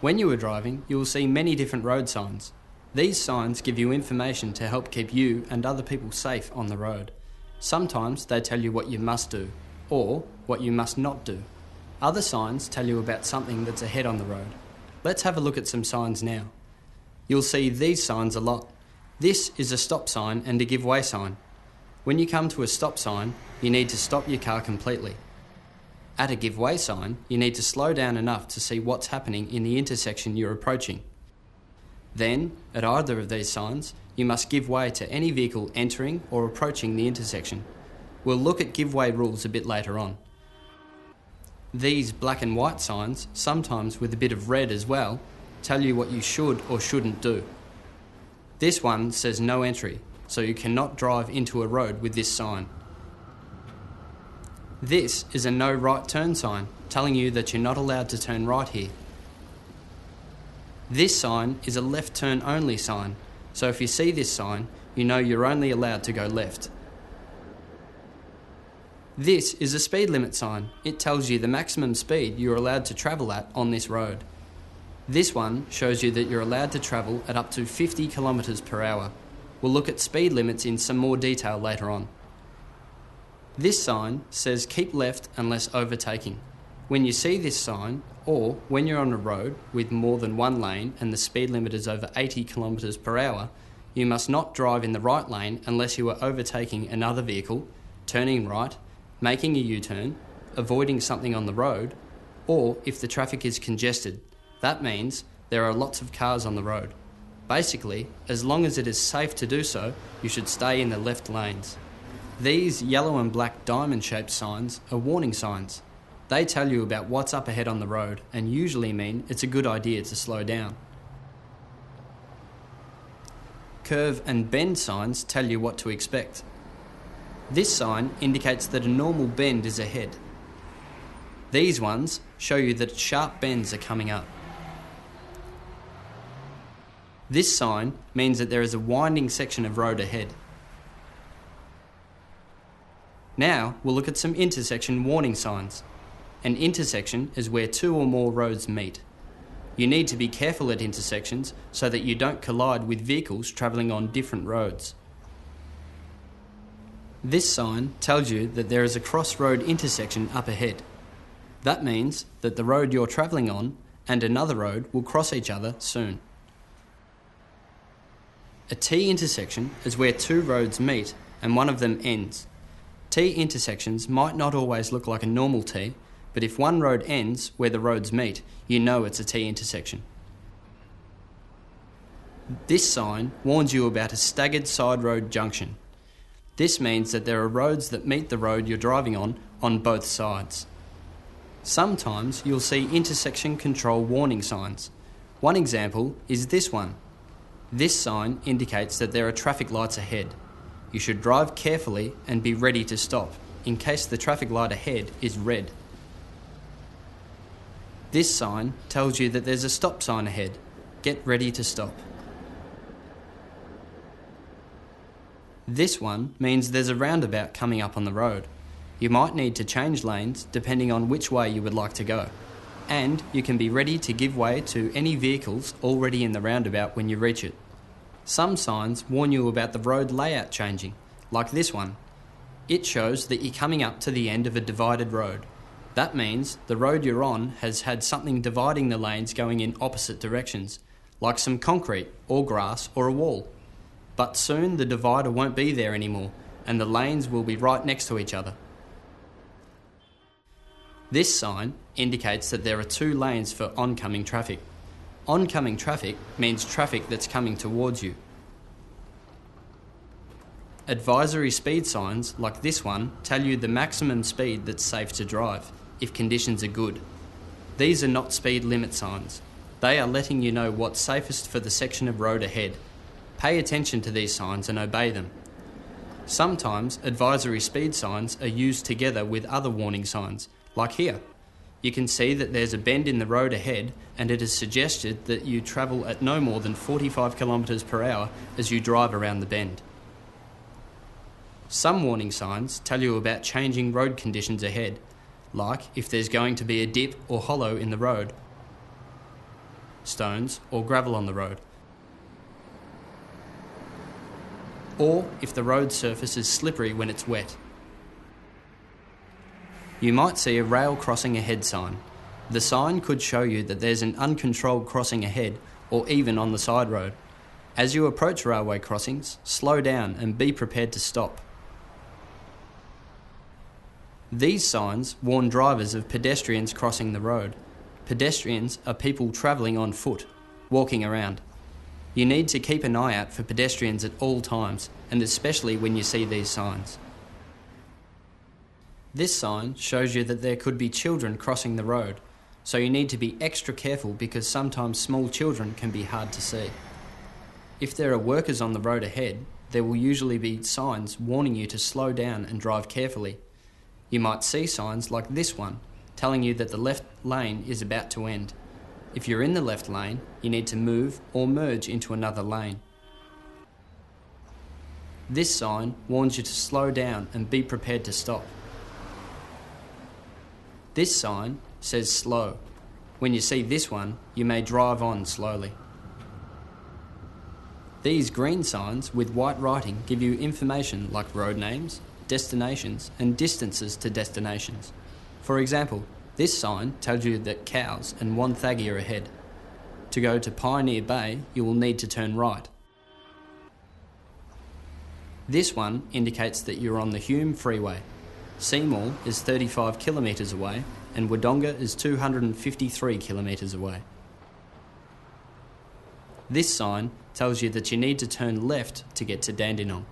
When you are driving, you will see many different road signs. These signs give you information to help keep you and other people safe on the road. Sometimes they tell you what you must do, or what you must not do. Other signs tell you about something that's ahead on the road. Let's have a look at some signs now. You'll see these signs a lot. This is a stop sign and a give way sign. When you come to a stop sign, you need to stop your car completely. At a give way sign, you need to slow down enough to see what's happening in the intersection you're approaching. Then, at either of these signs, you must give way to any vehicle entering or approaching the intersection. We'll look at give way rules a bit later on. These black and white signs, sometimes with a bit of red as well, tell you what you should or shouldn't do. This one says no entry, so you cannot drive into a road with this sign. This is a no right turn sign, telling you that you're not allowed to turn right here. This sign is a left turn only sign, so if you see this sign, you know you're only allowed to go left. This is a speed limit sign. It tells you the maximum speed you're allowed to travel at on this road. This one shows you that you're allowed to travel at up to 50 kilometres per hour. We'll look at speed limits in some more detail later on. This sign says keep left unless overtaking. When you see this sign, or when you're on a road with more than one lane and the speed limit is over 80 kilometres per hour, you must not drive in the right lane unless you are overtaking another vehicle, turning right, making a U-turn, avoiding something on the road, or if the traffic is congested. That means there are lots of cars on the road. Basically, as long as it is safe to do so, you should stay in the left lanes. These yellow and black diamond-shaped signs are warning signs. They tell you about what's up ahead on the road and usually mean it's a good idea to slow down. Curve and bend signs tell you what to expect. This sign indicates that a normal bend is ahead. These ones show you that sharp bends are coming up. This sign means that there is a winding section of road ahead. Now we'll look at some intersection warning signs. An intersection is where two or more roads meet. You need to be careful at intersections so that you don't collide with vehicles travelling on different roads. This sign tells you that there is a crossroad intersection up ahead. That means that the road you're travelling on and another road will cross each other soon. A T intersection is where two roads meet and one of them ends. T intersections might not always look like a normal T, but if one road ends where the roads meet, you know it's a T intersection. This sign warns you about a staggered side road junction. This means that there are roads that meet the road you're driving on both sides. Sometimes you'll see intersection control warning signs. One example is this one. This sign indicates that there are traffic lights ahead. You should drive carefully and be ready to stop in case the traffic light ahead is red. This sign tells you that there's a stop sign ahead. Get ready to stop. This one means there's a roundabout coming up on the road. You might need to change lanes depending on which way you would like to go. And you can be ready to give way to any vehicles already in the roundabout when you reach it. Some signs warn you about the road layout changing, like this one. It shows that you're coming up to the end of a divided road. That means the road you're on has had something dividing the lanes going in opposite directions, like some concrete or grass or a wall. But soon the divider won't be there anymore and the lanes will be right next to each other. This sign indicates that there are two lanes for oncoming traffic. Oncoming traffic means traffic that's coming towards you. Advisory speed signs like this one tell you the maximum speed that's safe to drive, if conditions are good. These are not speed limit signs. They are letting you know what's safest for the section of road ahead. Pay attention to these signs and obey them. Sometimes advisory speed signs are used together with other warning signs, like here. You can see that there's a bend in the road ahead and it is suggested that you travel at no more than 45 kilometres per hour as you drive around the bend. Some warning signs tell you about changing road conditions ahead, like if there's going to be a dip or hollow in the road. stones or gravel on the road. Or if the road surface is slippery when it's wet. You might see a rail crossing ahead sign. The sign could show you that there's an uncontrolled crossing ahead or even on the side road. As you approach railway crossings, slow down and be prepared to stop. These signs warn drivers of pedestrians crossing the road. Pedestrians are people travelling on foot, walking around. You need to keep an eye out for pedestrians at all times, and especially when you see these signs. This sign shows you that there could be children crossing the road, so you need to be extra careful because sometimes small children can be hard to see. If there are workers on the road ahead, there will usually be signs warning you to slow down and drive carefully. You might see signs like this one, telling you that the left lane is about to end. If you're in the left lane, you need to move or merge into another lane. This sign warns you to slow down and be prepared to stop. This sign says slow. When you see this one, you may drive on slowly. These green signs with white writing give you information like road names, destinations and distances to destinations. For example, this sign tells you that Cowes and Wonthaggi are ahead. To go to Pioneer Bay, you will need to turn right. This one indicates that you're on the Hume Freeway. Seymour is 35 kilometres away and Wodonga is 253 kilometres away. This sign tells you that you need to turn left to get to Dandenong.